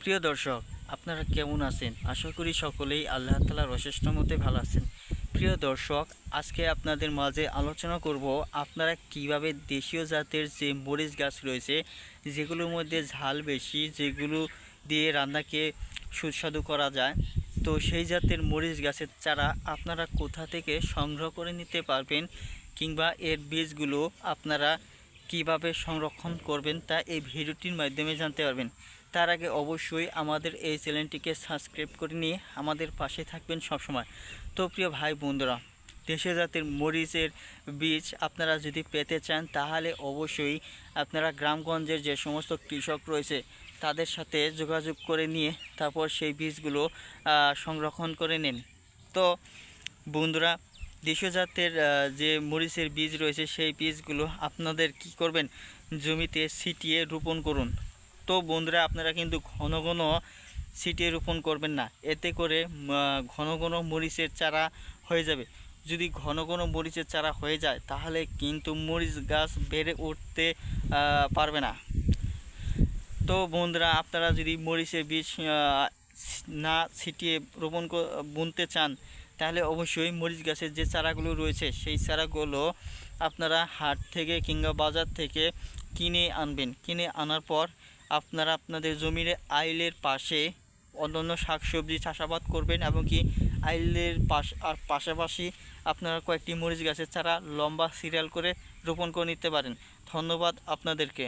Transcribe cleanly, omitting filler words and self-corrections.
প্রিয় দর্শক, আপনারা কেমন আছেন? আশা করি সকলেই আল্লাহ তাআলার অশেষ রহমতে ভালো আছেন। প্রিয় দর্শক, আজকে আপনাদের মাঝে আলোচনা করব আপনারা কিভাবে দেশীয় জাতের যে মরিচ গাছ রয়েছে, যেগুলোর মধ্যে ঝাল বেশি, যেগুলো দিয়ে রান্নাকে সুস্বাদু করা যায়, তো সেই জাতের মরিচ গাছের চারা আপনারা কোথা থেকে সংগ্রহ করে নিতে পারবেন, কিংবা এর বীজগুলো আপনারা কিভাবে সংরক্ষণ করবেন তা এই ভিডিওটির মাধ্যমে জানতে পারবেন। তার আগে অবশ্যই আমাদের এই চ্যানেলটিকে সাবস্ক্রাইব করে নিয়ে আমাদের পাশে থাকবেন সবসময়। তো প্রিয় ভাই বন্ধুরা, দেশীয় জাতের মরিচের বীজ আপনারা যদি পেতে চান তাহলে অবশ্যই আপনারা গ্রামগঞ্জের যে সমস্ত কৃষক রয়েছে তাদের সাথে যোগাযোগ করে নিয়ে তারপর সেই বীজগুলো সংরক্ষণ করে নিন। তো বন্ধুরা, দেশীয় জাতের যে মরিচের বীজ রয়েছে সেই বীজগুলো আপনাদের কি করবেন, জমিতে ছিটিয়ে রোপণ করুন। তো বন্ধুরা, আপনারা কিন্তু ঘন ঘন ছিটিয়ে রোপণ করবেন না, এতে করে ঘন ঘন মরিচের চারা হয়ে যাবে। যদি ঘন ঘন মরিচের চারা হয়ে যায় তাহলে কিন্তু মরিচ গাছ বেড়ে উঠতে পারবে না। তো বন্ধুরা, আপনারা যদি মরিচের বীজ না ছিটিয়ে রোপণ বুনতে চান তাহলে অবশ্যই মরিচ গাছের যে চারাগুলো রয়েছে সেই চারাগুলো আপনারা হাট থেকে কিংবা বাজার থেকে কিনে আনবেন। কিনে আনার পর আপনারা আপনাদের জমির আইলের পাশে অন্যান্য শাকসবজি চাষাবাদ করবেন, এবং কি আইলের পাশাপাশি আপনারা কয়েকটি মরিচ গাছের চারা লম্বা সিরিয়াল করে রোপণ করে নিতে পারেন। ধন্যবাদ আপনাদেরকে।